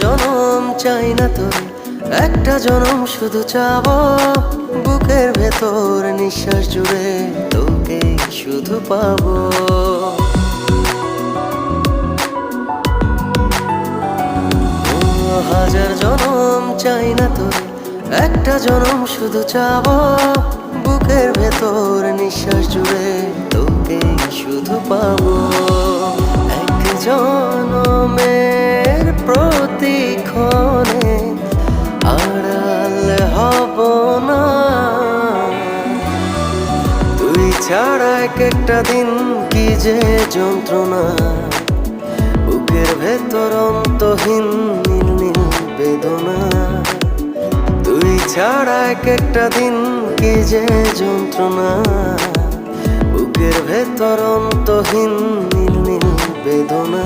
জনম চাই না তোর, একটা জনম শুধু চাবো। বুকের ভেতর নিঃশ্বাস জুড়ে তোকে শুধু পাবো। হাজার জনম চাই না তোর, একটা জনম শুধু চাবো। বুকের ভেতর নিঃশ্বাস জুড়ে তোকে শুধু পাবো। এক জনমের প্রতিক্ষণে আড়াল হব না। তুই ছাড়া এক একটা দিন কি যে যন্ত্রণা। বুকের ভেতর অন্তহীন নীল নীল বেদনা। তুই ছাড়া এক একটা দিন কি যে যন্ত্রণা। বুকের ভেতর অন্তহীন নীল নীল বেদনা।